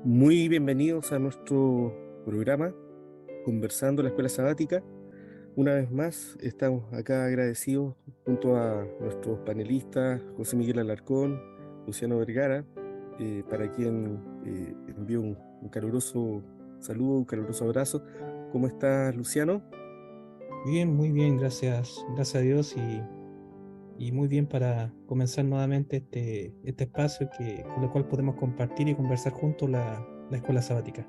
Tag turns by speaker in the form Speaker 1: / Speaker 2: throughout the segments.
Speaker 1: Muy bienvenidos a nuestro programa Conversando la Escuela Sabática. Una vez más estamos acá agradecidos junto a nuestros panelistas José Miguel Alarcón, Luciano Vergara, para quien envío un caluroso saludo, un caluroso abrazo. ¿Cómo estás, Luciano?
Speaker 2: Bien, muy bien, gracias a Dios y muy bien para comenzar nuevamente este espacio con el cual podemos compartir y conversar juntos la escuela sabática.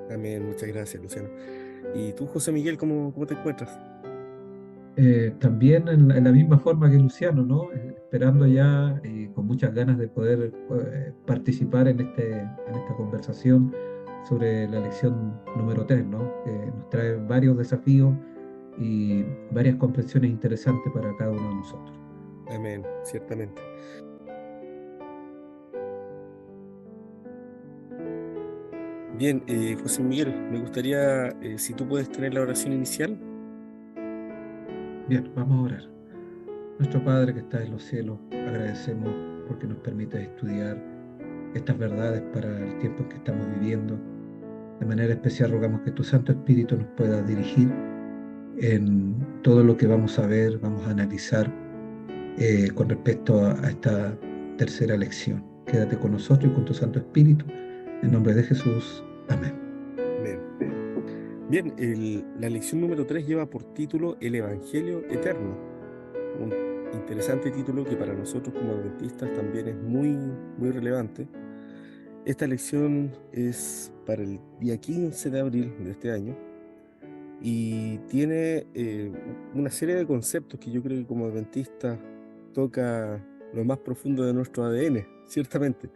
Speaker 1: Amén, muchas gracias, Luciano. ¿Y tú, José Miguel, cómo te encuentras?
Speaker 3: También en la misma forma que Luciano, ¿no? Esperando ya con muchas ganas de poder participar en esta conversación sobre la lección número 3, ¿no? Que nos trae varios desafíos y varias comprensiones interesantes para cada uno de nosotros.
Speaker 1: Amén, ciertamente. Bien, José Miguel, me gustaría, si tú puedes tener la oración inicial.
Speaker 3: Bien, vamos a orar. Nuestro Padre que está en los cielos, agradecemos porque nos permite estudiar estas verdades para el tiempo en que estamos viviendo. De manera especial rogamos que tu Santo Espíritu nos pueda dirigir en todo lo que vamos a ver, vamos a analizar con respecto a esta tercera lección. Quédate con nosotros y con tu Santo Espíritu. En nombre de Jesús. Amén.
Speaker 1: Amén. Bien, la lección número 3 lleva por título El Evangelio Eterno, un interesante título que para nosotros como adventistas también es muy relevante. Esta lección es para el día 15 de abril de este año y tiene una serie de conceptos que yo creo que como adventistas toca lo más profundo de nuestro ADN, ciertamente.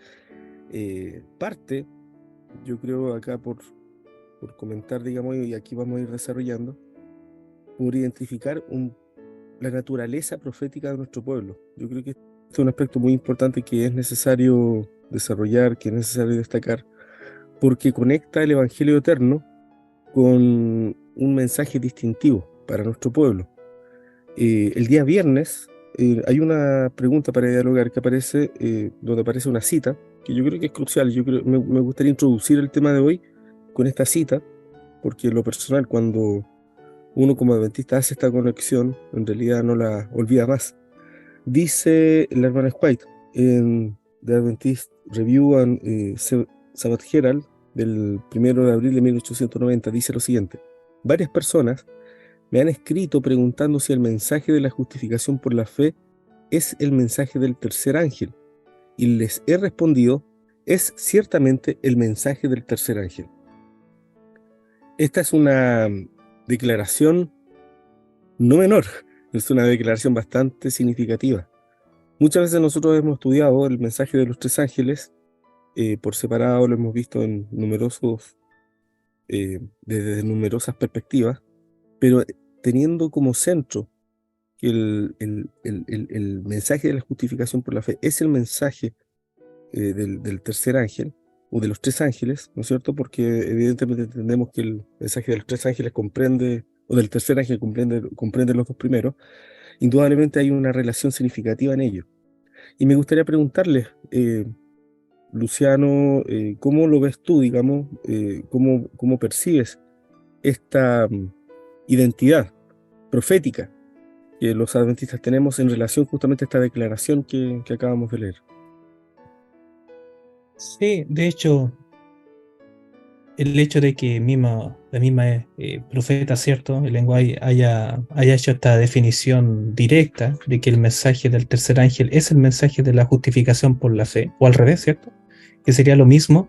Speaker 1: Parte, yo creo acá por comentar, digamos, y aquí vamos a ir desarrollando, por identificar la naturaleza profética de nuestro pueblo. Yo creo que este es un aspecto muy importante que es necesario desarrollar, que es necesario destacar, porque conecta el Evangelio eterno con un mensaje distintivo para nuestro pueblo. El día viernes hay una pregunta para dialogar que aparece, donde aparece una cita, que yo creo que es crucial. Me gustaría introducir el tema de hoy con esta cita, porque en lo personal, cuando uno como adventista hace esta conexión, en realidad no la olvida más. Dice la hermana White en The Adventist Review and Sabbath Herald del 1 de abril de 1890, dice lo siguiente: varias personas me han escrito preguntando si el mensaje de la justificación por la fe es el mensaje del tercer ángel, y les he respondido, es ciertamente el mensaje del tercer ángel. Esta es una declaración no menor, es una declaración bastante significativa. Muchas veces nosotros hemos estudiado el mensaje de los tres ángeles por separado, lo hemos visto en desde numerosas perspectivas, pero teniendo como centro que el mensaje de la justificación por la fe es el mensaje del tercer ángel, o de los tres ángeles, ¿no es cierto? Porque evidentemente entendemos que el mensaje de los tres ángeles comprende, o del tercer ángel comprende los dos primeros. Indudablemente hay una relación significativa en ello. Y me gustaría preguntarles, Luciano, ¿cómo lo ves tú, digamos? ¿Cómo percibes esta identidad profética que los adventistas tenemos en relación justamente a esta declaración que acabamos de leer?
Speaker 2: Sí, de hecho, el hecho de que la misma profeta, ¿cierto? El lenguaje haya hecho esta definición directa de que el mensaje del tercer ángel es el mensaje de la justificación por la fe, o al revés, ¿cierto? Que sería lo mismo.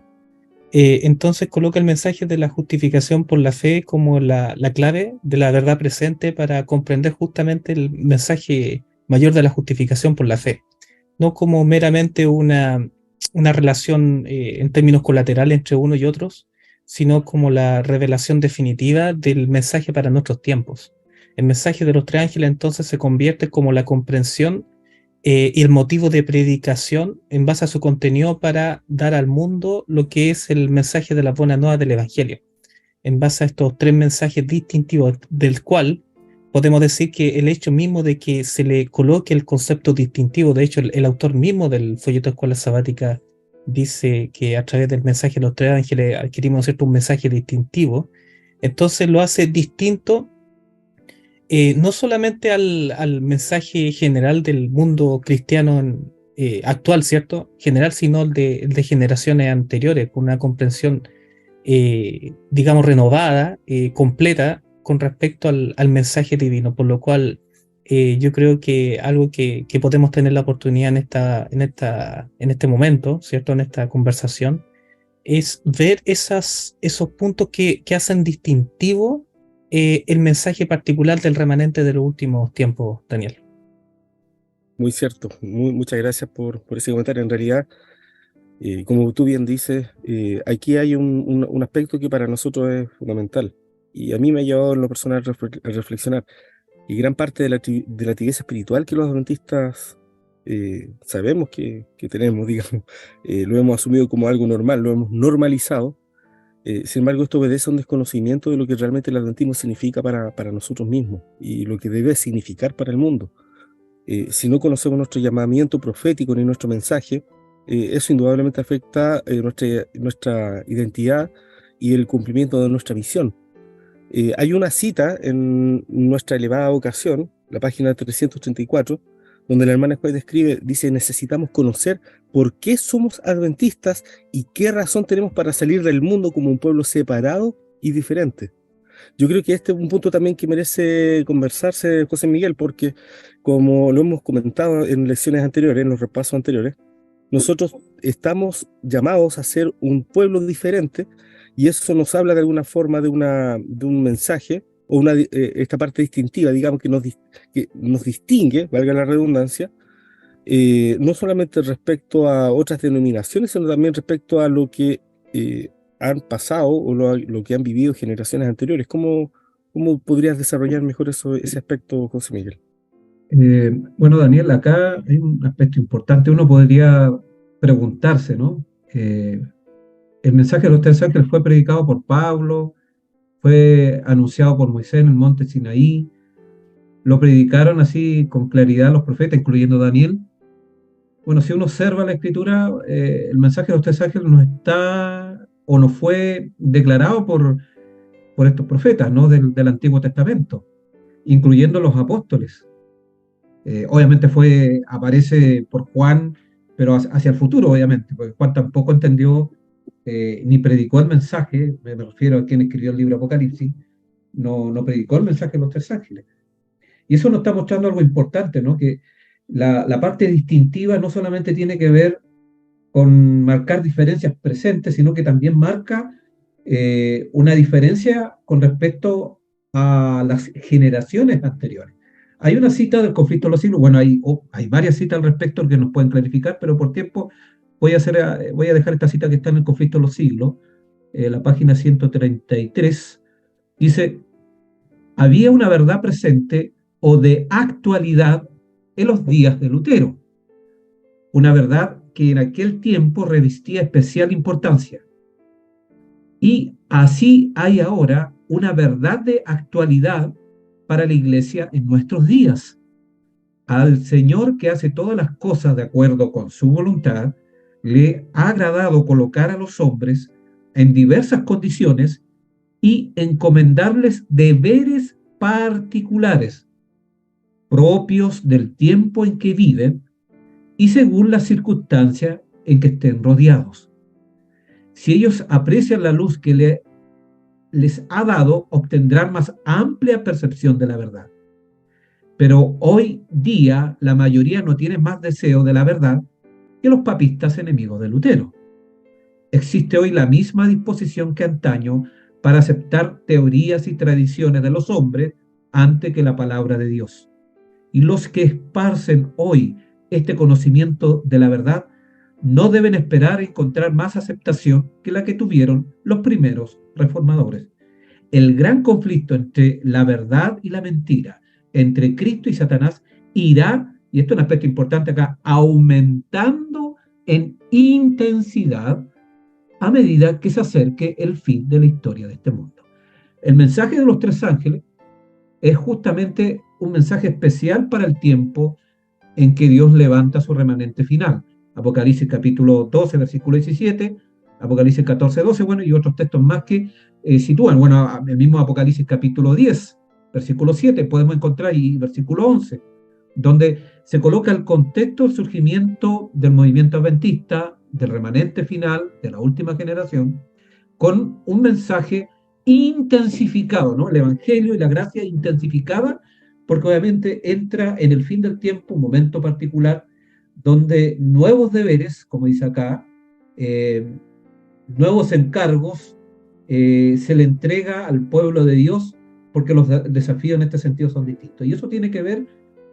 Speaker 2: Entonces coloca el mensaje de la justificación por la fe como la clave de la verdad presente para comprender justamente el mensaje mayor de la justificación por la fe, no como meramente una relación en términos colaterales entre uno y otros, sino como la revelación definitiva del mensaje para nuestros tiempos. El mensaje de los tres ángeles entonces se convierte como la comprensión y el motivo de predicación en base a su contenido para dar al mundo lo que es el mensaje de la buena nueva del Evangelio. En base a estos tres mensajes distintivos, del cual podemos decir que el hecho mismo de que se le coloque el concepto distintivo, de hecho el autor mismo del folleto de Escuela Sabática dice que a través del mensaje de los tres ángeles adquirimos, ¿cierto?, un mensaje distintivo. Entonces lo hace distinto, no solamente al mensaje general del mundo cristiano actual, ¿cierto? General, sino el de generaciones anteriores, con una comprensión, digamos, renovada, completa, con respecto al mensaje divino, por lo cual yo creo que algo que podemos tener la oportunidad en este momento, ¿cierto? En esta conversación, es ver esos puntos que hacen distintivo el mensaje particular del remanente de los últimos tiempos, Daniel.
Speaker 1: Muy cierto. Muchas gracias por ese comentario. En realidad, como tú bien dices, aquí hay un aspecto que para nosotros es fundamental. Y a mí me ha llevado en lo personal a reflexionar. Y gran parte de la tibieza espiritual que los adventistas sabemos que tenemos, digamos, lo hemos asumido como algo normal, lo hemos normalizado. Sin embargo, esto obedece a un desconocimiento de lo que realmente el adventismo significa para nosotros mismos y lo que debe significar para el mundo. Si no conocemos nuestro llamamiento profético ni nuestro mensaje, eso indudablemente afecta nuestra identidad y el cumplimiento de nuestra misión. Hay una cita en nuestra elevada vocación, la página 334, donde la hermana White describe, dice: necesitamos conocer por qué somos adventistas y qué razón tenemos para salir del mundo como un pueblo separado y diferente. Yo creo que este es un punto también que merece conversarse, José Miguel, porque como lo hemos comentado en lecciones anteriores, en los repasos anteriores, nosotros estamos llamados a ser un pueblo diferente, y eso nos habla de alguna forma de un mensaje, o esta parte distintiva, digamos, que nos distingue, valga la redundancia, no solamente respecto a otras denominaciones, sino también respecto a lo que han pasado o lo que han vivido generaciones anteriores. ¿Cómo podrías desarrollar mejor ese aspecto, José Miguel?
Speaker 3: Bueno, Daniel, acá hay un aspecto importante. Uno podría preguntarse, ¿no? El mensaje de los tres ángeles fue predicado por Pablo, fue anunciado por Moisés en el monte Sinaí, lo predicaron así con claridad los profetas, incluyendo Daniel. Bueno, si uno observa la escritura, el mensaje de los tres ángeles no está o no fue declarado por estos profetas, ¿no? Del Antiguo Testamento, incluyendo los apóstoles. Obviamente aparece por Juan, pero hacia el futuro, obviamente, porque Juan tampoco entendió ni predicó el mensaje. Me refiero a quien escribió el libro Apocalipsis, no predicó el mensaje de los tres ángeles. Y eso nos está mostrando algo importante, ¿no? Que la parte distintiva no solamente tiene que ver con marcar diferencias presentes, sino que también marca una diferencia con respecto a las generaciones anteriores. Hay una cita del Conflicto de los Siglos, bueno, hay varias citas al respecto que nos pueden clarificar, pero por tiempo voy a dejar esta cita que está en el Conflicto de los Siglos, la página 133, dice: había una verdad presente o de actualidad en los días de Lutero, una verdad que en aquel tiempo revestía especial importancia. Y así hay ahora una verdad de actualidad para la Iglesia en nuestros días. Al Señor, que hace todas las cosas de acuerdo con su voluntad, le ha agradado colocar a los hombres en diversas condiciones y encomendarles deberes particulares, propios del tiempo en que viven y según las circunstancias en que estén rodeados. Si ellos aprecian la luz que les ha dado, obtendrán más amplia percepción de la verdad. Pero hoy día la mayoría no tiene más deseo de la verdad que los papistas enemigos de Lutero. Existe hoy la misma disposición que antaño para aceptar teorías y tradiciones de los hombres antes que la palabra de Dios. Y los que esparcen hoy este conocimiento de la verdad no deben esperar encontrar más aceptación que la que tuvieron los primeros reformadores. El gran conflicto entre la verdad y la mentira, entre Cristo y Satanás, irá, y esto es un aspecto importante acá, aumentando en intensidad a medida que se acerque el fin de la historia de este mundo. El mensaje de los tres ángeles es justamente un mensaje especial para el tiempo en que Dios levanta su remanente final. Apocalipsis capítulo 12, versículo 17, Apocalipsis 14, 12, bueno, y otros textos más que sitúan, bueno, el mismo Apocalipsis capítulo 10, versículo 7, podemos encontrar, y versículo 11, donde se coloca el contexto del surgimiento del movimiento adventista, del remanente final, de la última generación, con un mensaje intensificado, ¿no? El Evangelio y la gracia intensificada, porque obviamente entra en el fin del tiempo, un momento particular, donde nuevos deberes, como dice acá, nuevos encargos, se le entrega al pueblo de Dios, porque los desafíos en este sentido son distintos. Y eso tiene que ver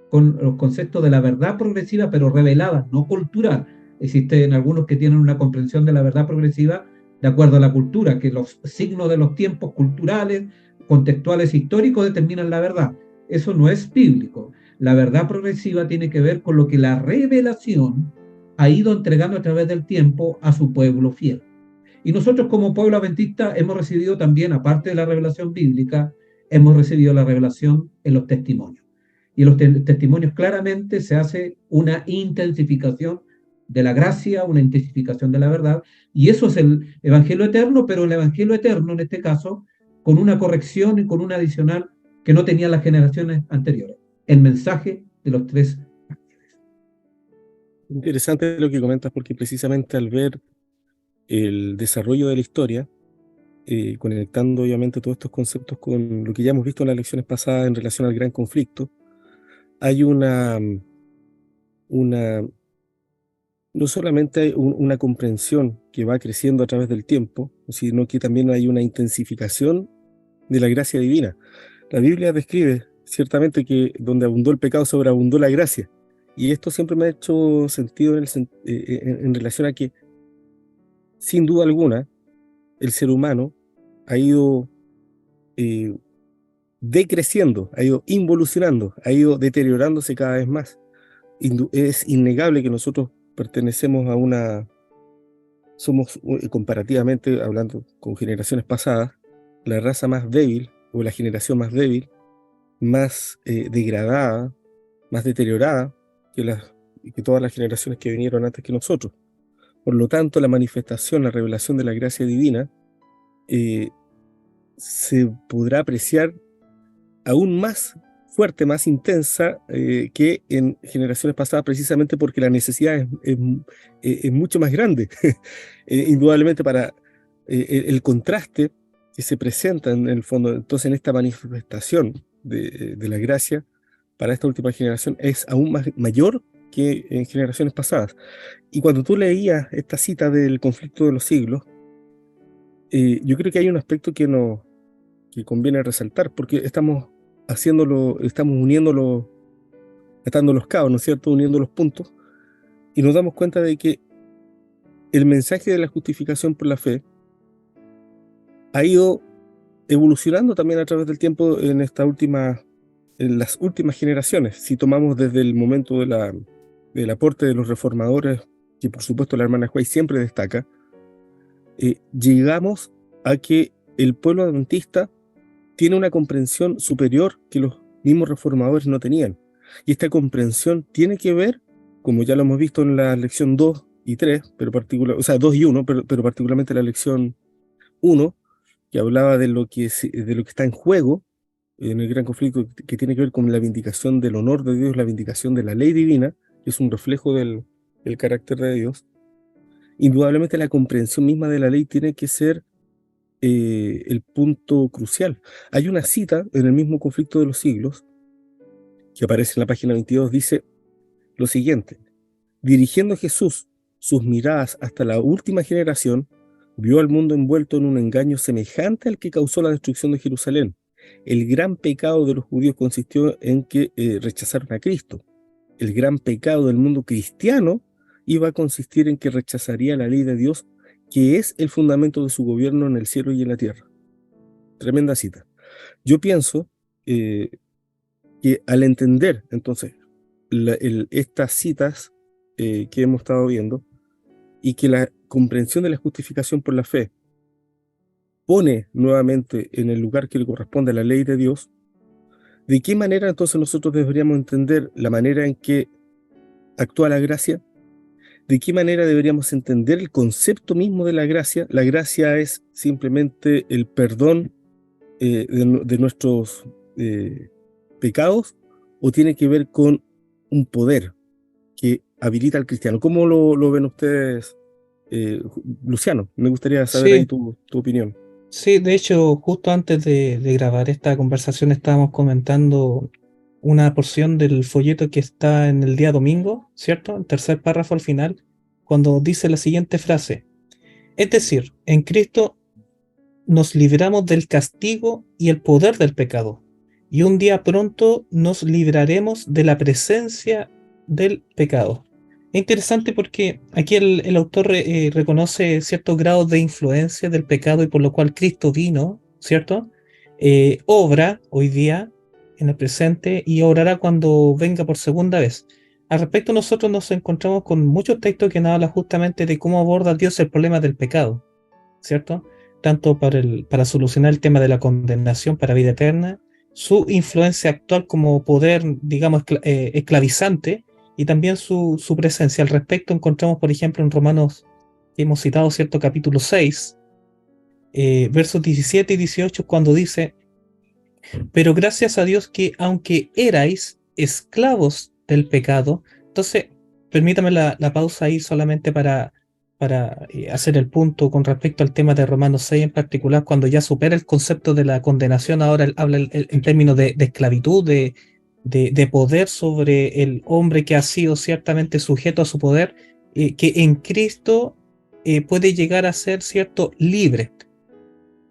Speaker 3: con los conceptos de la verdad progresiva, pero revelada, no cultural. Existen algunos que tienen una comprensión de la verdad progresiva de acuerdo a la cultura, que los signos de los tiempos culturales, contextuales, históricos determinan la verdad. Eso no es bíblico. La verdad progresiva tiene que ver con lo que la revelación ha ido entregando a través del tiempo a su pueblo fiel. Y nosotros como pueblo adventista hemos recibido también, aparte de la revelación bíblica, hemos recibido la revelación en los testimonios. Y en los testimonios claramente se hace una intensificación de la gracia, una intensificación de la verdad, y eso es el Evangelio eterno, pero el Evangelio eterno en este caso con una corrección y con un adicional que no tenían las generaciones anteriores, el mensaje de los tres ángeles.
Speaker 1: Interesante lo que comentas, porque precisamente al ver el desarrollo de la historia, conectando obviamente todos estos conceptos con lo que ya hemos visto en las lecciones pasadas en relación al gran conflicto, hay no solamente hay una comprensión que va creciendo a través del tiempo, sino que también hay una intensificación de la gracia divina. La Biblia describe ciertamente que donde abundó el pecado, sobreabundó la gracia. Y esto siempre me ha hecho sentido en relación a que, sin duda alguna, el ser humano ha ido decreciendo, ha ido involucionando, ha ido deteriorándose cada vez más. Es innegable que nosotros pertenecemos somos comparativamente, hablando con generaciones pasadas, la raza más débil o la generación más débil, más degradada, más deteriorada que todas las generaciones que vinieron antes que nosotros. Por lo tanto, la manifestación, la revelación de la gracia divina se podrá apreciar aún más fuerte, más intensa que en generaciones pasadas, precisamente porque la necesidad es mucho más grande. Indudablemente para el contraste que se presenta en el fondo, entonces en esta manifestación de la gracia para esta última generación es aún mayor que en generaciones pasadas. Y cuando tú leías esta cita del conflicto de los siglos, yo creo que hay un aspecto que conviene resaltar, porque estamos uniéndolo, atando los cabos, ¿no es cierto?, uniendo los puntos, y nos damos cuenta de que el mensaje de la justificación por la fe ha ido evolucionando también a través del tiempo en las últimas generaciones. Si tomamos desde el momento del aporte de los reformadores, que por supuesto la hermana White siempre destaca, llegamos a que el pueblo adventista tiene una comprensión superior que los mismos reformadores no tenían. Y esta comprensión tiene que ver, como ya lo hemos visto en la lección 2 y 3, o sea, 2 y 1, pero particularmente la lección 1, que hablaba de lo que está en juego en el gran conflicto, que tiene que ver con la vindicación del honor de Dios, la vindicación de la ley divina, que es un reflejo del carácter de Dios. Indudablemente la comprensión misma de la ley tiene que ser el punto crucial. Hay una cita en el mismo conflicto de los siglos que aparece en la página 22, dice lo siguiente: dirigiendo Jesús sus miradas hasta la última generación, vio al mundo envuelto en un engaño semejante al que causó la destrucción de Jerusalén. El gran pecado de los judíos consistió en que rechazaron a Cristo. El gran pecado del mundo cristiano iba a consistir en que rechazaría la ley de Dios, que es el fundamento de su gobierno en el cielo y en la tierra. Tremenda cita. Yo pienso que al entender entonces estas citas que hemos estado viendo, y que la comprensión de la justificación por la fe pone nuevamente en el lugar que le corresponde a la ley de Dios, ¿de qué manera entonces nosotros deberíamos entender la manera en que actúa la gracia? de qué manera deberíamos entender el concepto mismo de la gracia. La gracia es simplemente el perdón de nuestros pecados, o tiene que ver con un poder que habilita al cristiano. ¿Cómo lo ven ustedes, Luciano? Me gustaría saber ahí
Speaker 2: Sí,
Speaker 1: tu opinión.
Speaker 2: sí, de hecho, justo antes de grabar esta conversación estábamos comentando una porción del folleto que está en el día domingo, ¿cierto? El tercer párrafo al final, cuando dice la siguiente frase. Es decir, en Cristo nos libramos del castigo y el poder del pecado, y un día pronto nos libraremos de la presencia del pecado. Es interesante porque aquí el autor reconoce ciertos grados de influencia del pecado y por lo cual Cristo vino, ¿cierto? Obra hoy día en el presente y obrará cuando venga por segunda vez. Al respecto, nosotros nos encontramos con muchos textos que nos hablan justamente de cómo aborda Dios el problema del pecado, ¿cierto? Tanto para solucionar el tema de la condenación para vida eterna, su influencia actual como poder, digamos, esclavizante, y también su presencia. Al respecto encontramos, por ejemplo, en Romanos, que hemos citado, ¿cierto? Capítulo 6, versos 17 y 18, cuando dice, pero gracias a Dios que aunque erais esclavos del pecado, entonces permítame la pausa ahí solamente para hacer el punto con respecto al tema de Romanos 6 en particular, cuando ya supera el concepto de la condenación, ahora él habla en términos de esclavitud, de poder sobre el hombre que ha sido ciertamente sujeto a su poder, que en Cristo puede llegar a ser cierto libre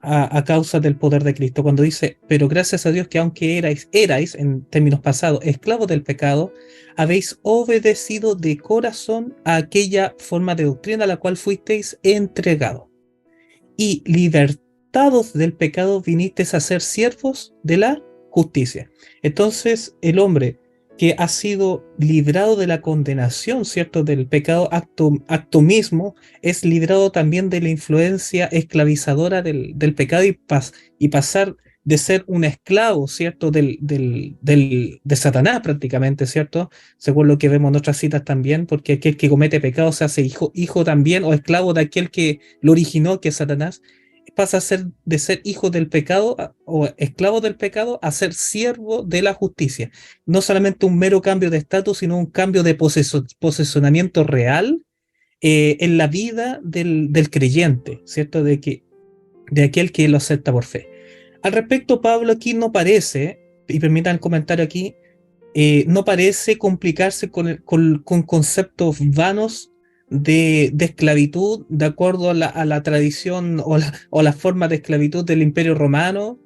Speaker 2: a causa del poder de Cristo. Cuando dice, pero gracias a Dios que aunque erais en términos pasados, esclavos del pecado, habéis obedecido de corazón a aquella forma de doctrina a la cual fuisteis entregados. Y libertados del pecado vinisteis a ser siervos de la justicia. Entonces, el hombre que ha sido librado de la condenación, ¿cierto? Del pecado, acto mismo, es librado también de la influencia esclavizadora del pecado y pasar de ser un esclavo, ¿cierto? De Satanás prácticamente, ¿cierto? Según lo que vemos en otras citas también, porque aquel que comete pecado se hace hijo también o esclavo de aquel que lo originó, que es Satanás. Pasa a ser de ser hijo del pecado o esclavo del pecado a ser siervo de la justicia. No solamente un mero cambio de estatus, sino un cambio de posesionamiento real en la vida del creyente, ¿cierto? De aquel que lo acepta por fe. Al respecto, Pablo aquí no parece, y permitan el comentario aquí, no parece complicarse con conceptos vanos de esclavitud, de acuerdo a la tradición o la forma de esclavitud del Imperio Romano,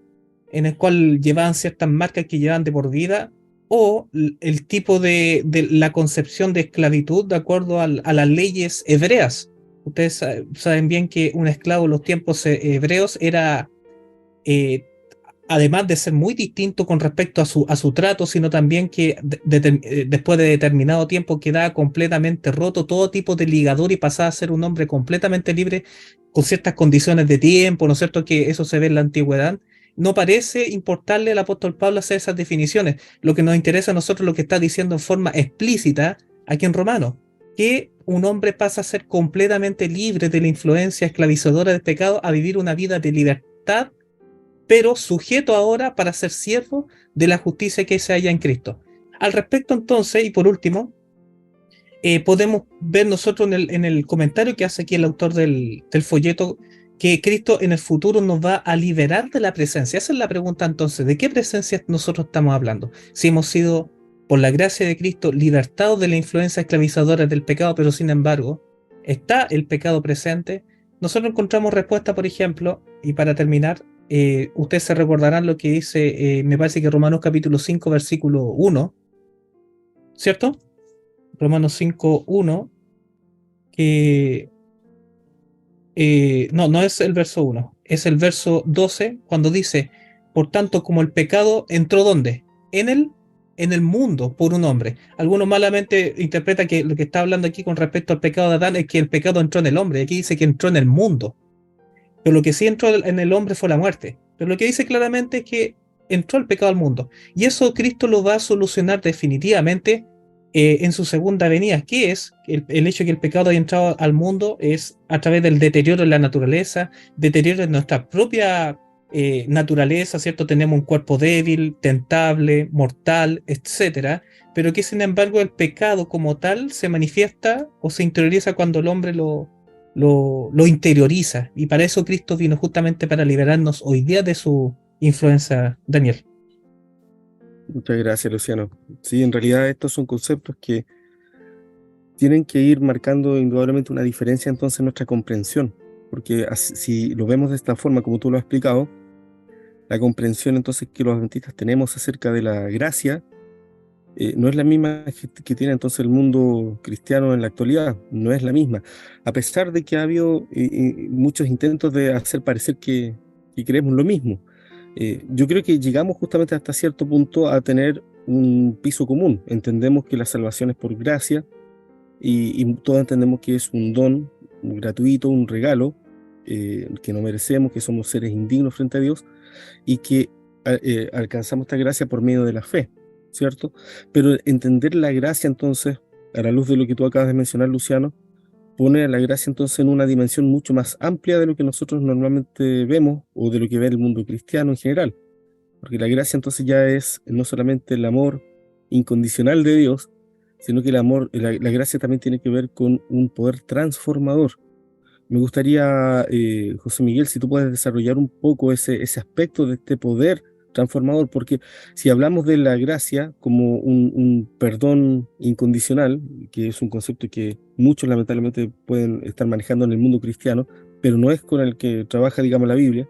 Speaker 2: en el cual llevaban ciertas marcas que llevaban de por vida, o el tipo de la concepción de esclavitud de acuerdo a las leyes hebreas. Ustedes saben bien que un esclavo en los tiempos hebreos era, eh, además de ser muy distinto con respecto a su trato, sino también que después de determinado tiempo quedaba completamente roto todo tipo de ligadura y pasaba a ser un hombre completamente libre con ciertas condiciones de tiempo, ¿no es cierto? Que eso se ve en la antigüedad. No parece importarle al apóstol Pablo hacer esas definiciones. Lo que nos interesa a nosotros, lo que está diciendo en forma explícita aquí en Romanos, que un hombre pasa a ser completamente libre de la influencia esclavizadora del pecado a vivir una vida de libertad, pero sujeto ahora para ser siervo de la justicia que se halla en Cristo. Al respecto entonces, y por último, podemos ver nosotros en el comentario que hace aquí el autor del folleto, que Cristo en el futuro nos va a liberar de la presencia. Esa es la pregunta entonces, ¿de qué presencia nosotros estamos hablando? Si hemos sido, por la gracia de Cristo, libertados de la influencia esclavizadora del pecado, pero sin embargo, está el pecado presente. Nosotros encontramos respuesta, por ejemplo, y para terminar, ustedes se recordarán lo que dice, me parece que Romanos capítulo 5, versículo 1, ¿cierto? Romanos 5, 1, que no es el verso 1, es el verso 12, cuando dice, por tanto, como el pecado entró ¿dónde? En el mundo por un hombre. Algunos malamente interpretan que lo que está hablando aquí con respecto al pecado de Adán es que el pecado entró en el hombre. Aquí dice que entró en el mundo. Pero lo que sí entró en el hombre fue la muerte. Pero lo que dice claramente es que entró el pecado al mundo. Y eso Cristo lo va a solucionar definitivamente en su segunda venida. ¿Qué es? El hecho de que el pecado haya entrado al mundo es a través del deterioro en la naturaleza, deterioro en nuestra propia naturaleza, ¿cierto? Tenemos un cuerpo débil, tentable, mortal, etcétera, pero que sin embargo el pecado como tal se manifiesta o se interioriza cuando el hombre lo interioriza. Y para eso Cristo vino justamente para liberarnos hoy día de su influencia, Daniel.
Speaker 1: Muchas gracias, Luciano. Sí, en realidad estos son conceptos que tienen que ir marcando indudablemente una diferencia entonces en nuestra comprensión, porque si lo vemos de esta forma, como tú lo has explicado, la comprensión entonces que los adventistas tenemos acerca de la gracia no es la misma que tiene entonces el mundo cristiano en la actualidad, no es la misma, a pesar de que ha habido muchos intentos de hacer parecer que creemos lo mismo. Yo creo que llegamos justamente hasta cierto punto a tener un piso común. Entendemos que la salvación es por gracia y todos entendemos que es un don gratuito, un regalo que no merecemos, que somos seres indignos frente a Dios y que alcanzamos esta gracia por medio de la fe, ¿cierto? Pero entender la gracia entonces, a la luz de lo que tú acabas de mencionar, Luciano, pone a la gracia entonces en una dimensión mucho más amplia de lo que nosotros normalmente vemos o de lo que ve el mundo cristiano en general. Porque la gracia entonces ya es no solamente el amor incondicional de Dios, sino que el amor, la gracia también tiene que ver con un poder transformador. Me gustaría, José Miguel, si tú puedes desarrollar un poco ese aspecto de este poder transformador, porque si hablamos de la gracia como un perdón incondicional, que es un concepto que muchos lamentablemente pueden estar manejando en el mundo cristiano, pero no es con el que trabaja, digamos, la Biblia,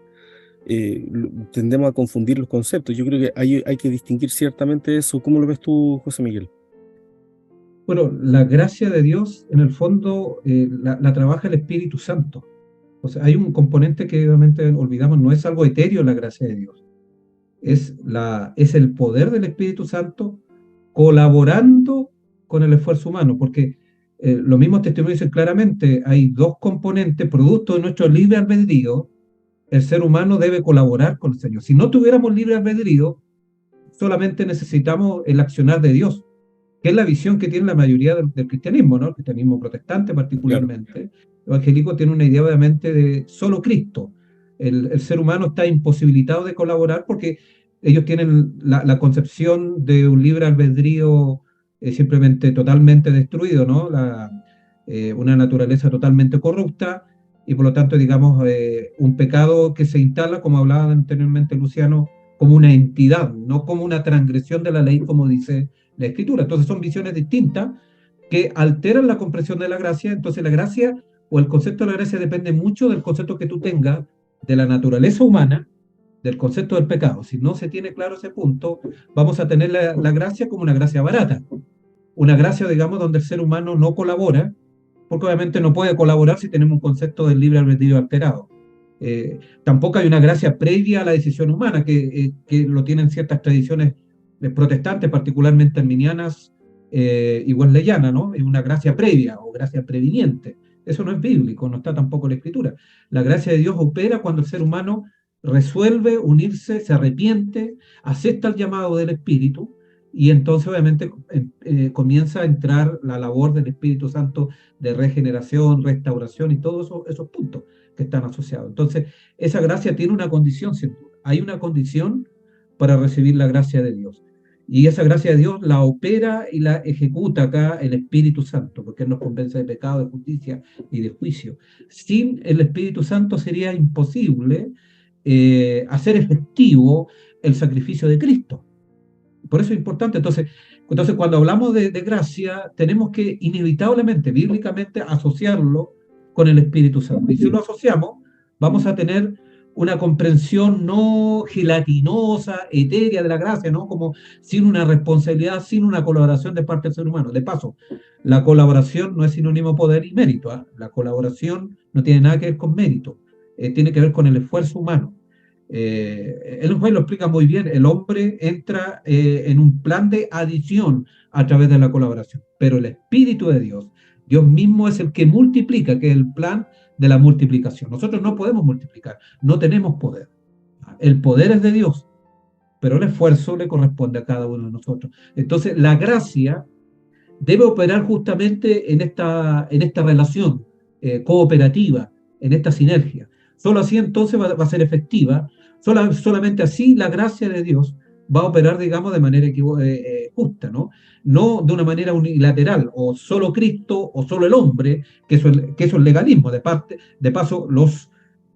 Speaker 1: tendemos a confundir los conceptos. Yo creo que hay que distinguir ciertamente eso. ¿Cómo lo ves tú, José Miguel?
Speaker 3: Bueno, la gracia de Dios, en el fondo, la trabaja el Espíritu Santo. O sea, hay un componente que obviamente olvidamos, no es algo etéreo la gracia de Dios. Es el poder del Espíritu Santo colaborando con el esfuerzo humano, porque los mismos testimonios dicen claramente, hay dos componentes, producto de nuestro libre albedrío, el ser humano debe colaborar con el Señor. Si no tuviéramos libre albedrío, solamente necesitamos el accionar de Dios, que es la visión que tiene la mayoría del cristianismo, ¿no? El cristianismo protestante
Speaker 1: Claro.
Speaker 3: particularmente. El evangélico tiene una idea obviamente de solo Cristo. El ser humano está imposibilitado de colaborar porque ellos tienen la concepción de un libre albedrío simplemente totalmente destruido, ¿no? Una naturaleza totalmente corrupta y por lo tanto, digamos, un pecado que se instala, como hablaba anteriormente Luciano, como una entidad, no como una transgresión de la ley, como dice la escritura. Entonces son visiones distintas que alteran la comprensión de la gracia. Entonces la gracia o el concepto de la gracia depende mucho del concepto que tú tengas de la naturaleza humana, del concepto del pecado. Si no se tiene claro ese punto, vamos a tener la gracia como una gracia barata. Una gracia, digamos, donde el ser humano no colabora, porque obviamente no puede colaborar si tenemos un concepto del libre albedrío alterado. Tampoco hay una gracia previa a la decisión humana, que lo tienen ciertas tradiciones protestantes, particularmente arminianas y wesleyanas, ¿no? Es una gracia previa o gracia previniente. Eso no es bíblico, no está tampoco en la Escritura. La gracia de Dios opera cuando el ser humano resuelve unirse, se arrepiente, acepta el llamado del Espíritu y entonces obviamente comienza a entrar la labor del Espíritu Santo de regeneración, restauración y todos esos puntos que están asociados. Entonces, esa gracia tiene una condición, sin duda. Hay una condición para recibir la gracia de Dios. Y esa gracia de Dios la opera y la ejecuta acá el Espíritu Santo, porque Él nos convence de pecado, de justicia y de juicio. Sin el Espíritu Santo sería imposible hacer efectivo el sacrificio de Cristo. Por eso es importante. Entonces cuando hablamos de gracia, tenemos que inevitablemente, bíblicamente, asociarlo con el Espíritu Santo. Y si lo asociamos, vamos a tener una comprensión no gelatinosa, etérea de la gracia, ¿no? Como sin una responsabilidad, sin una colaboración de parte del ser humano. De paso, la colaboración no es sinónimo de poder y mérito, ¿eh? La colaboración no tiene nada que ver con mérito, tiene que ver con el esfuerzo humano. El juez lo explica muy bien, el hombre entra en un plan de adición a través de la colaboración, pero el Espíritu de Dios, Dios mismo es el que multiplica, que es el plan de la multiplicación. Nosotros no podemos multiplicar, no tenemos poder. El poder es de Dios, pero el esfuerzo le corresponde a cada uno de nosotros. Entonces, la gracia debe operar justamente en esta relación cooperativa, en esta sinergia. Solo así entonces va a ser efectiva, solamente así la gracia de Dios va a operar, digamos, de manera justa, ¿no? No de una manera unilateral, o solo Cristo o solo el hombre, que eso es legalismo. De paso, los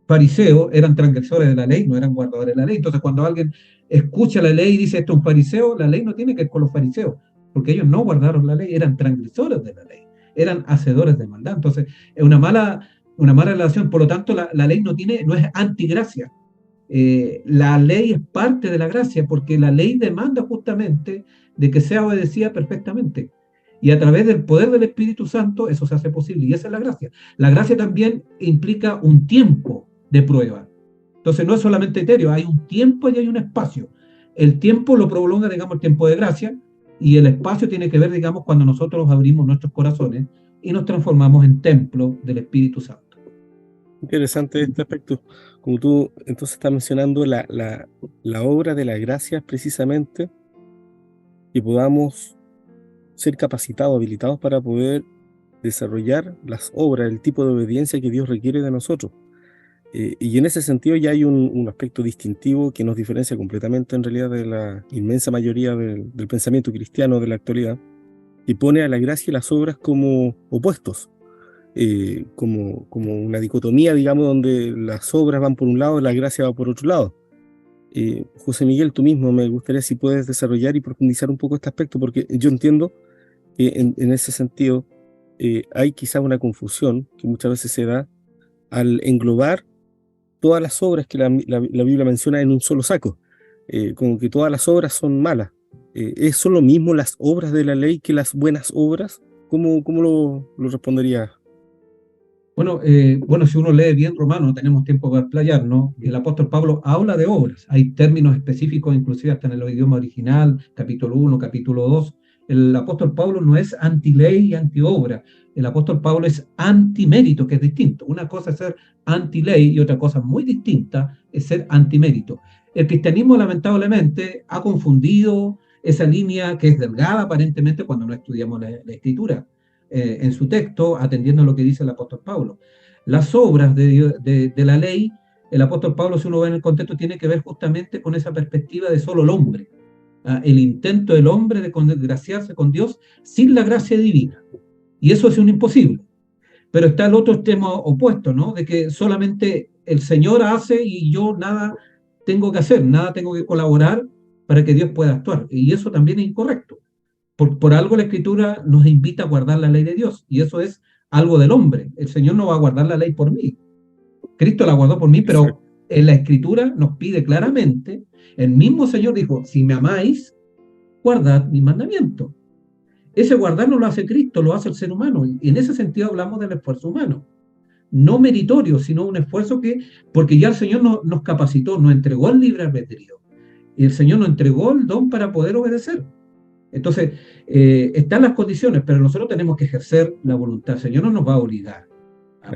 Speaker 3: fariseos eran transgresores de la ley, no eran guardadores de la ley. Entonces, cuando alguien escucha la ley y dice esto es un fariseo, la ley no tiene que ver con los fariseos, porque ellos no guardaron la ley, eran transgresores de la ley, eran hacedores de maldad. Entonces, es una mala relación. Por lo tanto, la ley no es antigracia. La ley es parte de la gracia, porque la ley demanda justamente de que sea obedecida perfectamente. Y a través del poder del Espíritu Santo eso se hace posible, y esa es la gracia. La gracia también implica un tiempo de prueba. Entonces no es solamente etéreo, hay un tiempo y hay un espacio. El tiempo lo prolonga, digamos, el tiempo de gracia, y el espacio tiene que ver, digamos, cuando nosotros abrimos nuestros corazones y nos transformamos en templo del Espíritu Santo.
Speaker 1: Interesante este aspecto. Como tú entonces estás mencionando la obra de la gracia, precisamente, que podamos ser capacitados, habilitados para poder desarrollar las obras, el tipo de obediencia que Dios requiere de nosotros. Y en ese sentido ya hay un aspecto distintivo que nos diferencia completamente en realidad de la inmensa mayoría del pensamiento cristiano de la actualidad, y pone a la gracia y las obras como opuestos, como una dicotomía, digamos, donde las obras van por un lado y la gracia va por otro lado. José Miguel, tú mismo, me gustaría si puedes desarrollar y profundizar un poco este aspecto, porque yo entiendo que en ese sentido hay quizás una confusión que muchas veces se da al englobar todas las obras que la Biblia menciona en un solo saco, como que todas las obras son malas. ¿Son lo mismo las obras de la ley que las buenas obras? ¿Cómo lo responderías?
Speaker 3: Bueno, si uno lee bien Romano, no tenemos tiempo para explayarnos, el apóstol Pablo habla de obras. Hay términos específicos, inclusive hasta en el idioma original, capítulo 1, capítulo 2. El apóstol Pablo no es anti-ley y anti-obra. El apóstol Pablo es anti-mérito, que es distinto. Una cosa es ser anti-ley y otra cosa muy distinta es ser anti-mérito. El cristianismo, lamentablemente, ha confundido esa línea que es delgada, aparentemente, cuando no estudiamos la Escritura. En su texto, atendiendo a lo que dice el apóstol Pablo. Las obras de la ley, el apóstol Pablo, si uno ve en el contexto, tiene que ver justamente con esa perspectiva de solo el hombre, el intento del hombre de congraciarse con Dios sin la gracia divina. Y eso es un imposible. Pero está el otro extremo opuesto, ¿no? De que solamente el Señor hace y yo nada tengo que hacer, nada tengo que colaborar para que Dios pueda actuar. Y eso también es incorrecto. Por algo la Escritura nos invita a guardar la ley de Dios, y eso es algo del hombre. El Señor no va a guardar la ley por mí. Cristo la guardó por mí, pero en la Escritura nos pide claramente, el mismo Señor dijo, si me amáis, guardad mis mandamientos. Ese guardar no lo hace Cristo, lo hace el ser humano, y en ese sentido hablamos del esfuerzo humano. No meritorio, sino un esfuerzo porque ya el Señor nos capacitó, nos entregó el libre albedrío, y el Señor nos entregó el don para poder obedecer. Entonces, están las condiciones, pero nosotros tenemos que ejercer la voluntad. El Señor no nos va a obligar,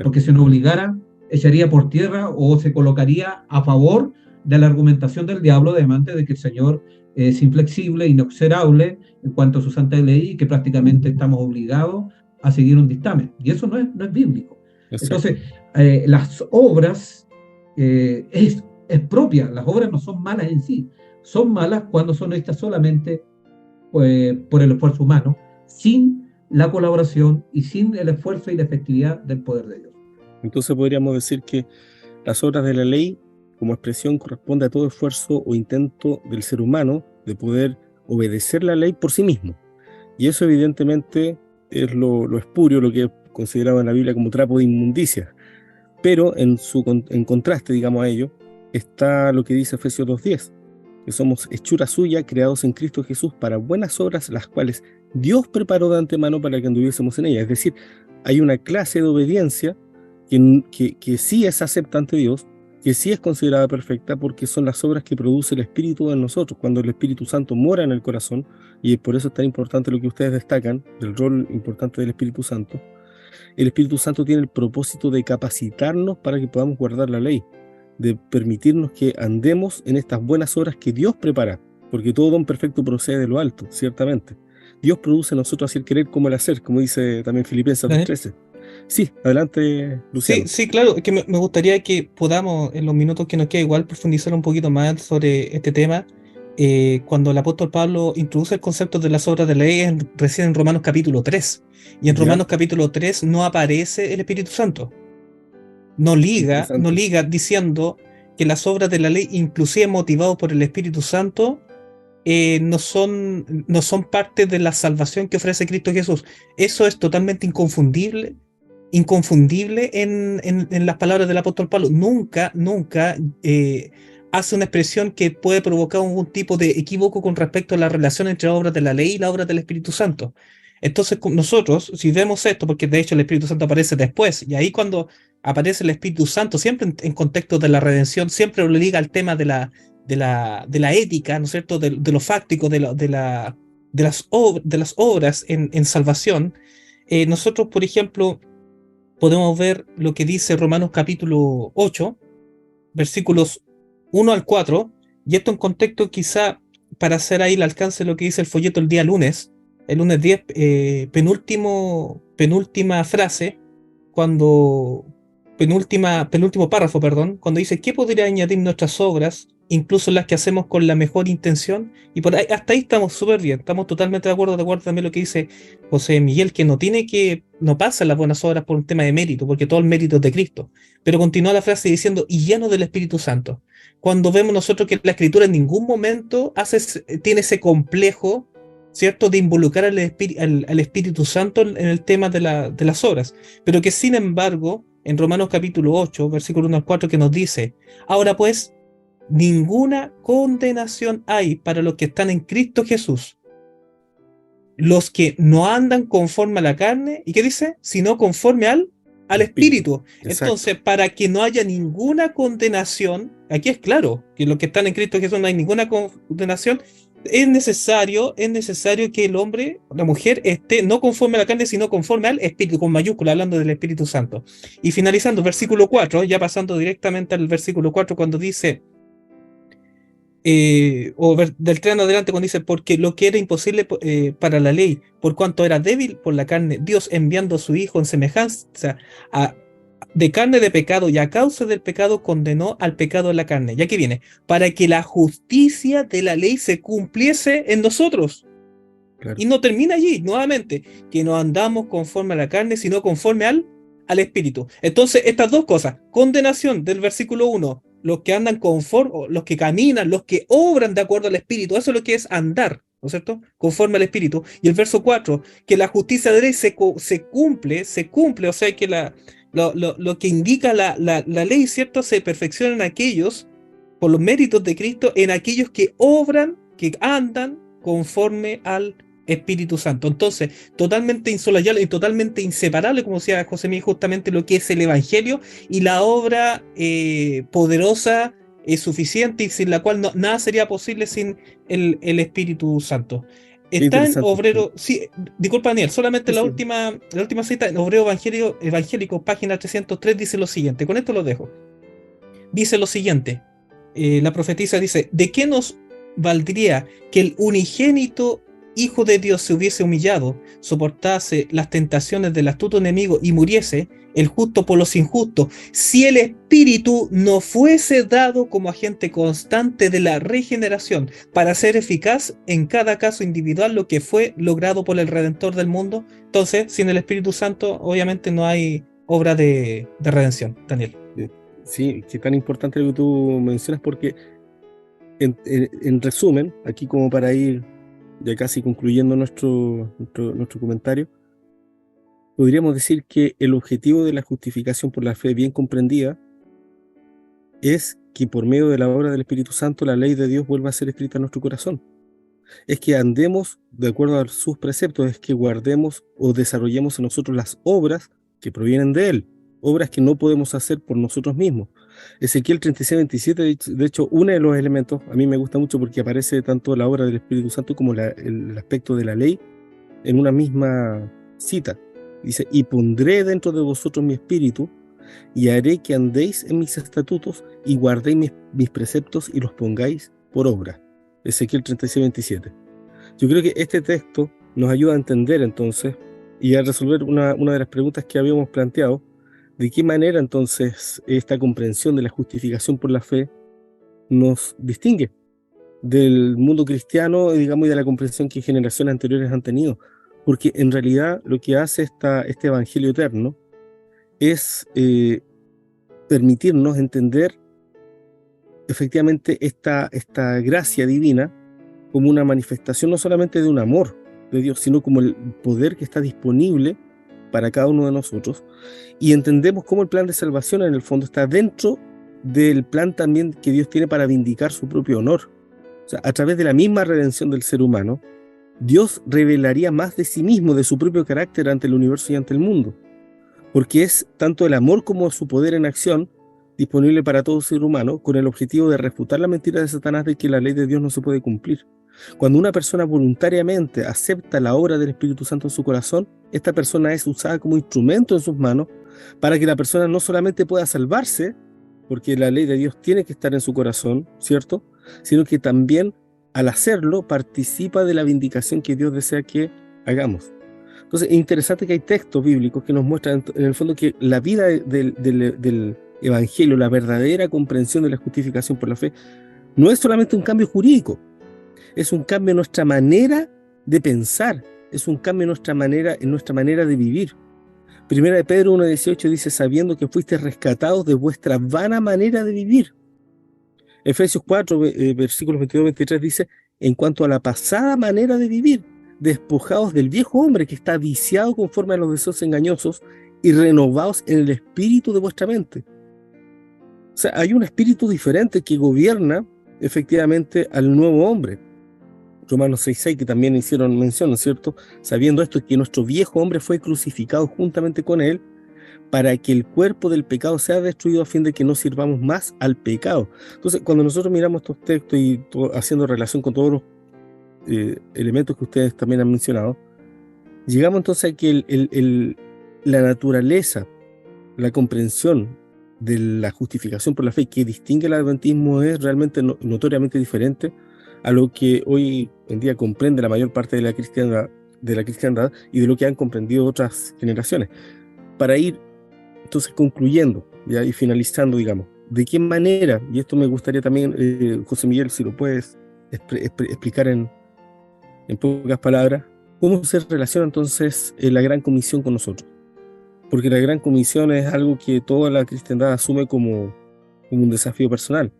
Speaker 3: porque si nos obligara, echaría por tierra o se colocaría a favor de la argumentación del diablo de que el Señor es inflexible, inexorable en cuanto a su santa ley y que prácticamente estamos obligados a seguir un dictamen. Y eso no es bíblico. Entonces, las obras es propia, las obras no son malas en sí, son malas cuando son hechas solamente por el esfuerzo humano, sin la colaboración y sin el esfuerzo y la efectividad del poder de Dios.
Speaker 1: Entonces podríamos decir que las obras de la ley, como expresión, corresponde a todo esfuerzo o intento del ser humano de poder obedecer la ley por sí mismo. Y eso evidentemente es lo espurio, lo que es considerado en la Biblia como trapo de inmundicia. Pero en contraste, digamos, a ello, está lo que dice Efesios 2:10, que somos hechura suya, creados en Cristo Jesús para buenas obras, las cuales Dios preparó de antemano para que anduviésemos en ellas. Es decir, hay una clase de obediencia que sí es acepta ante Dios, que sí es considerada perfecta, porque son las obras que produce el Espíritu en nosotros, cuando el Espíritu Santo mora en el corazón, y por eso es tan importante lo que ustedes destacan, del rol importante del Espíritu Santo. El Espíritu Santo tiene el propósito de capacitarnos para que podamos guardar la ley, de permitirnos que andemos en estas buenas obras que Dios prepara, porque todo don perfecto procede de lo alto, ciertamente. Dios produce en nosotros así el querer como el hacer, como dice también Filipenses
Speaker 2: Daniel.
Speaker 1: 2:13. Sí, adelante,
Speaker 2: Sí,
Speaker 1: Luciano.
Speaker 2: sí, claro, es que me gustaría que podamos, en los minutos que nos queda, igual profundizar un poquito más sobre este tema. Cuando el apóstol Pablo introduce el concepto de las obras de la ley recién en Romanos capítulo 3. Y en
Speaker 1: ¿Ya?
Speaker 2: Romanos capítulo 3 no aparece el Espíritu Santo. No
Speaker 1: Interesante.
Speaker 2: liga diciendo que las obras de la ley, inclusive motivados por el Espíritu Santo, no son parte de la salvación que ofrece Cristo Jesús. Eso es totalmente inconfundible en las palabras del apóstol Pablo. Nunca hace una expresión que puede provocar algún tipo de equívoco con respecto a la relación entre la obra de la ley y la obra del Espíritu Santo. Entonces, nosotros, si vemos esto, porque de hecho el Espíritu Santo aparece después, y ahí cuando aparece el Espíritu Santo, siempre en contexto de la redención, siempre lo liga al tema de la ética, ¿no es cierto?, de lo fáctico, de las obras en salvación. Nosotros, por ejemplo, podemos ver lo que dice Romanos capítulo 8, versículos 1 al 4, y esto en contexto quizá para hacer ahí el alcance de lo que dice el folleto el día lunes, el lunes 10, penúltima frase, cuando, penúltimo párrafo, perdón, cuando dice, ¿qué podría añadir nuestras obras, incluso las que hacemos con la mejor intención? Y por ahí, hasta ahí estamos súper bien, estamos totalmente de acuerdo también lo que dice José Miguel, que no pasa las buenas obras por un tema de mérito, porque todo el mérito es de Cristo. Pero continúa la frase diciendo, y lleno del Espíritu Santo. Cuando vemos nosotros que la Escritura en ningún momento tiene ese complejo, ¿cierto?, de involucrar al Espíritu Santo en el tema de las obras, pero que sin embargo, en Romanos capítulo 8, versículo 1 al 4, que nos dice, ahora pues, ninguna condenación hay para los que están en Cristo Jesús, los que no andan conforme a la carne, ¿y qué dice? Sino conforme al
Speaker 1: Espíritu.
Speaker 2: Espíritu.
Speaker 1: Exacto.
Speaker 2: Entonces, para que no haya ninguna condenación, aquí es claro que los que están en Cristo Jesús no hay ninguna condenación, es necesario que el hombre, la mujer, esté no conforme a la carne, sino conforme al Espíritu, con mayúscula, hablando del Espíritu Santo. Y finalizando, versículo 4, ya pasando directamente al versículo 4, cuando dice, del 3 en adelante, cuando dice, porque lo que era imposible para la ley, por cuanto era débil por la carne, Dios enviando a su Hijo en semejanza a, de carne de pecado y a causa del pecado condenó al pecado en la carne. Ya que viene, para que la justicia de la ley se cumpliese en nosotros.
Speaker 1: Claro.
Speaker 2: Y no termina allí, nuevamente, que no andamos conforme a la carne, sino conforme al Espíritu. Entonces, estas dos cosas, condenación del versículo 1, los que andan conforme, los que caminan, los que obran de acuerdo al Espíritu, eso es lo que es andar, ¿no es cierto?, conforme al Espíritu. Y el verso 4, que la justicia de ley se cumple, o sea, que lo que indica la ley, ¿cierto?, se perfecciona en aquellos, por los méritos de Cristo, en aquellos que obran, que andan conforme al Espíritu Santo. Entonces, totalmente insolayable y totalmente inseparable, como decía José Miguel, justamente lo que es el Evangelio y la obra poderosa, suficiente, y sin la cual nada sería posible sin el Espíritu Santo.
Speaker 1: Qué
Speaker 2: Está en
Speaker 1: interesante.
Speaker 2: Obrero, sí, disculpa Daniel, solamente
Speaker 1: Sí, sí.
Speaker 2: la última cita en Obrero Evangélico, página 303, dice lo siguiente, con esto lo dejo. Dice lo siguiente, la profetisa dice, ¿de qué nos valdría que el unigénito Hijo de Dios se hubiese humillado, soportase las tentaciones del astuto enemigo y muriese, el justo por los injustos, si el Espíritu no fuese dado como agente constante de la regeneración para ser eficaz en cada caso individual lo que fue logrado por el Redentor del mundo? Entonces, sin el Espíritu Santo, obviamente no hay obra de redención, Daniel.
Speaker 1: Sí, qué tan importante lo que tú mencionas, porque en resumen, aquí como para ir ya casi concluyendo nuestro comentario, podríamos decir que el objetivo de la justificación por la fe bien comprendida es que por medio de la obra del Espíritu Santo la ley de Dios vuelva a ser escrita en nuestro corazón. Es que andemos de acuerdo a sus preceptos, es que guardemos o desarrollemos en nosotros las obras que provienen de Él, obras que no podemos hacer por nosotros mismos. Ezequiel 36:27, de hecho, uno de los elementos, a mí me gusta mucho porque aparece tanto la obra del Espíritu Santo como el aspecto de la ley en una misma cita. Dice, y pondré dentro de vosotros mi espíritu, y haré que andéis en mis estatutos, y guardéis mis preceptos, y los pongáis por obra. Ezequiel 36:27. Yo creo que este texto nos ayuda a entender entonces y a resolver una de las preguntas que habíamos planteado, de qué manera entonces esta comprensión de la justificación por la fe nos distingue del mundo cristiano, digamos, y de la comprensión que generaciones anteriores han tenido. Porque en realidad lo que hace este Evangelio eterno es permitirnos entender efectivamente esta gracia divina como una manifestación no solamente de un amor de Dios, sino como el poder que está disponible para cada uno de nosotros. Y entendemos cómo el plan de salvación en el fondo está dentro del plan también que Dios tiene para vindicar su propio honor. O sea, a través de la misma redención del ser humano, Dios revelaría más de sí mismo, de su propio carácter ante el universo y ante el mundo. Porque es tanto el amor como su poder en acción disponible para todo ser humano, con el objetivo de refutar la mentira de Satanás de que la ley de Dios no se puede cumplir. Cuando una persona voluntariamente acepta la obra del Espíritu Santo en su corazón, esta persona es usada como instrumento en sus manos para que la persona no solamente pueda salvarse, porque la ley de Dios tiene que estar en su corazón, ¿cierto?, sino que también al hacerlo participa de la vindicación que Dios desea que hagamos. Entonces es interesante que hay textos bíblicos que nos muestran en el fondo que la vida del Evangelio, la verdadera comprensión de la justificación por la fe, no es solamente un cambio jurídico, es un cambio en nuestra manera de pensar, es un cambio en nuestra manera de vivir. Primera de Pedro 1:18 dice, sabiendo que fuisteis rescatados de vuestra vana manera de vivir. Efesios 4, versículos 22-23 dice, en cuanto a la pasada manera de vivir, despojados del viejo hombre que está viciado conforme a los deseos engañosos y renovados en el espíritu de vuestra mente. O sea, hay un espíritu diferente que gobierna efectivamente al nuevo hombre. Romanos 6:6, que también hicieron mención, ¿no es cierto? Sabiendo esto, que nuestro viejo hombre fue crucificado juntamente con él, para que el cuerpo del pecado sea destruido a fin de que no sirvamos más al pecado. Entonces, cuando nosotros miramos estos textos y haciendo relación con todos los elementos que ustedes también han mencionado, llegamos entonces a que la naturaleza, la comprensión de la justificación por la fe que distingue el adventismo es realmente notoriamente diferente a lo que hoy en día comprende la mayor parte de la cristiandad y de lo que han comprendido otras generaciones. Para ir entonces concluyendo ya, y finalizando, digamos, ¿de qué manera? Y esto me gustaría también, José Miguel, si lo puedes explicar en pocas palabras, ¿cómo se relaciona entonces la Gran Comisión con nosotros? Porque la Gran Comisión es algo que toda la cristiandad asume como un desafío personal.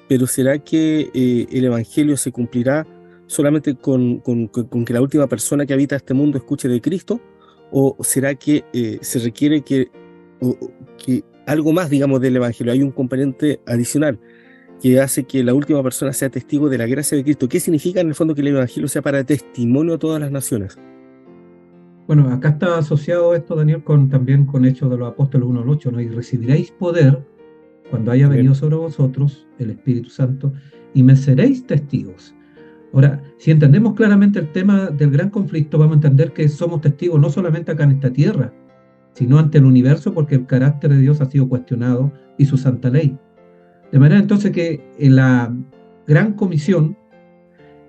Speaker 1: Pero ¿será que el Evangelio se cumplirá solamente con que la última persona que habita este mundo escuche de Cristo? ¿O será que se requiere que algo más, digamos, del Evangelio? Hay un componente adicional que hace que la última persona sea testigo de la gracia de Cristo. ¿Qué significa en el fondo que el Evangelio sea para testimonio a todas las naciones?
Speaker 3: Bueno, acá está asociado esto, Daniel, también con Hechos de los Apóstoles 1:8, ¿no? Y recibiréis poder cuando haya venido sobre vosotros el Espíritu Santo, y me seréis testigos. Ahora, si entendemos claramente el tema del gran conflicto, vamos a entender que somos testigos no solamente acá en esta tierra, sino ante el universo, porque el carácter de Dios ha sido cuestionado y su santa ley. De manera entonces que en la gran comisión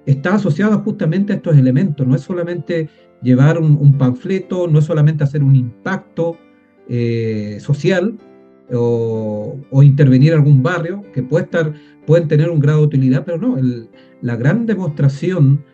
Speaker 3: está asociada justamente a estos elementos. No es solamente llevar un panfleto, no es solamente hacer un impacto social, o intervenir en algún barrio, que pueden tener un grado de utilidad, pero no, la gran demostración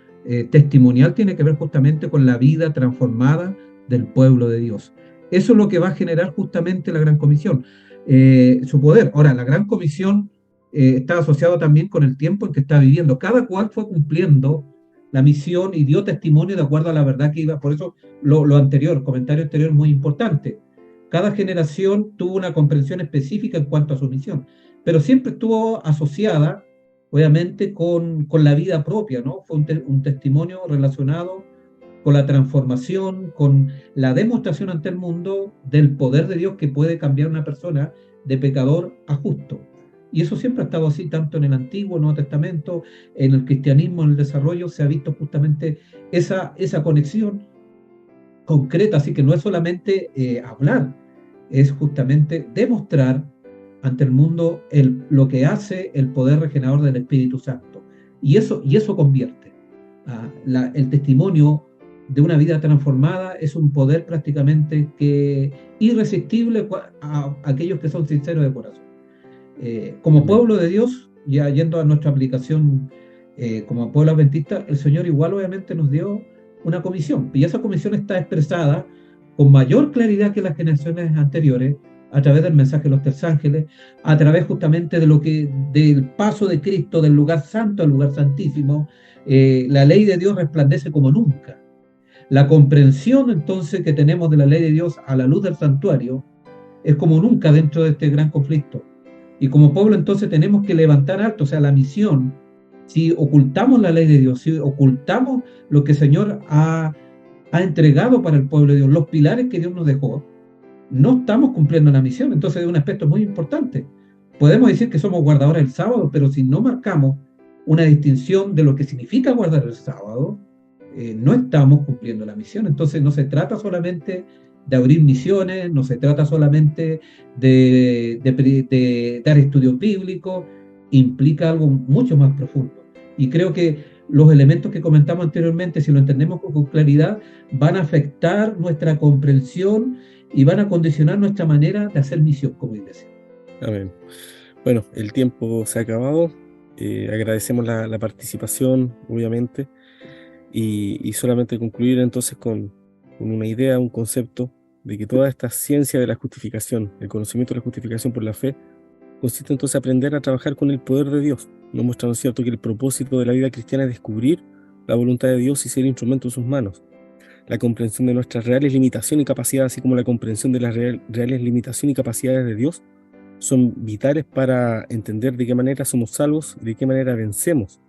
Speaker 3: testimonial tiene que ver justamente con la vida transformada del pueblo de Dios. Eso es lo que va a generar justamente la Gran Comisión, su poder. Ahora, la Gran Comisión está asociada también con el tiempo en que está viviendo. Cada cual fue cumpliendo la misión y dio testimonio de acuerdo a la verdad que iba. Por eso lo anterior, el comentario anterior es muy importante. Cada generación tuvo una comprensión específica en cuanto a su misión, pero siempre estuvo asociada, obviamente, con la vida propia, ¿no? Fue un testimonio relacionado con la transformación, con la demostración ante el mundo del poder de Dios que puede cambiar a una persona de pecador a justo. Y eso siempre ha estado así, tanto en el Antiguo, Nuevo Testamento, en el cristianismo, en el desarrollo, se ha visto justamente esa conexión concreta, así que no es solamente hablar, es justamente demostrar ante el mundo lo que hace el poder regenerador del Espíritu Santo. Y eso convierte. El testimonio de una vida transformada es un poder prácticamente que irresistible a aquellos que son sinceros de corazón. Como pueblo de Dios, ya yendo a nuestra aplicación como pueblo adventista, el Señor igual obviamente nos dio una comisión, y esa comisión está expresada con mayor claridad que las generaciones anteriores a través del mensaje de los tres ángeles, a través justamente del paso de Cristo del lugar santo al lugar santísimo. La ley de Dios resplandece como nunca. La comprensión entonces que tenemos de la ley de Dios a la luz del santuario es como nunca dentro de este gran conflicto. Y como pueblo entonces tenemos que levantar alto, o sea, la misión. Si ocultamos la ley de Dios, si ocultamos lo que el Señor ha entregado para el pueblo de Dios, los pilares que Dios nos dejó, no estamos cumpliendo la misión. Entonces es un aspecto muy importante. Podemos decir que somos guardadores del sábado, pero si no marcamos una distinción de lo que significa guardar el sábado, no estamos cumpliendo la misión. Entonces no se trata solamente de abrir misiones, no se trata solamente de dar estudios bíblicos, implica algo mucho más profundo. Y creo que los elementos que comentamos anteriormente, si lo entendemos con claridad, van a afectar nuestra comprensión y van a condicionar nuestra manera de hacer misión como iglesia.
Speaker 1: Amén. Bueno, el tiempo se ha acabado. Agradecemos la participación, obviamente, y solamente concluir entonces con una idea, un concepto de que toda esta ciencia de la justificación, el conocimiento de la justificación por la fe, consiste entonces en aprender a trabajar con el poder de Dios. Nos muestra, ¿no es cierto?, que el propósito de la vida cristiana es descubrir la voluntad de Dios y ser instrumento en sus manos. La comprensión de nuestras reales limitaciones y capacidades, así como la comprensión de las reales limitaciones y capacidades de Dios, son vitales para entender de qué manera somos salvos y de qué manera vencemos.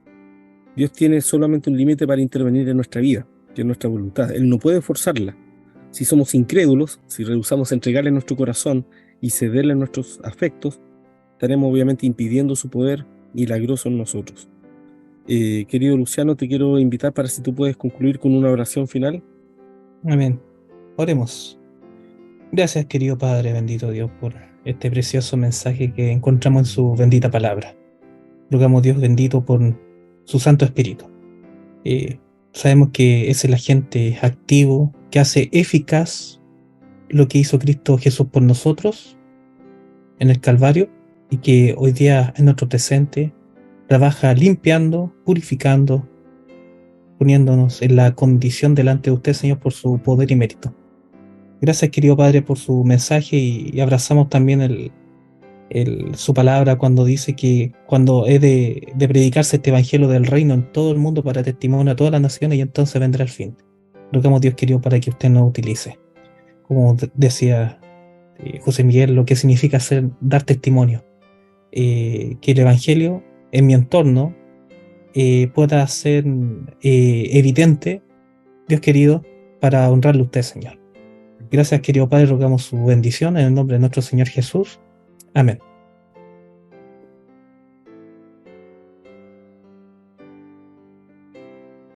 Speaker 1: Dios tiene solamente un límite para intervenir en nuestra vida, que es nuestra voluntad. Él no puede forzarla. Si somos incrédulos, si rehusamos entregarle nuestro corazón y cederle nuestros afectos, estaremos obviamente impidiendo su poder milagroso en nosotros. Querido Luciano, te quiero invitar para si tú puedes concluir con una oración final.
Speaker 2: Amén. Oremos. Gracias, querido Padre, bendito Dios, por este precioso mensaje que encontramos en su bendita palabra. Rogamos, Dios bendito, por su Santo Espíritu. Sabemos que es el agente activo que hace eficaz lo que hizo Cristo Jesús por nosotros en el Calvario, y que hoy día en nuestro presente trabaja limpiando, purificando, poniéndonos en la condición delante de usted, Señor, por su poder y mérito. Gracias, querido Padre, por su mensaje, y abrazamos también su palabra cuando dice que cuando he de predicarse este evangelio del reino en todo el mundo para testimonio a todas las naciones, y entonces vendrá el fin. Rogamos, Dios querido, para que usted nos utilice, como decía José Miguel, lo que significa dar testimonio, que el evangelio en mi entorno pueda ser evidente, Dios querido, para honrarle a usted, Señor. Gracias, querido Padre, rogamos su bendición en el nombre de nuestro Señor Jesús. Amén.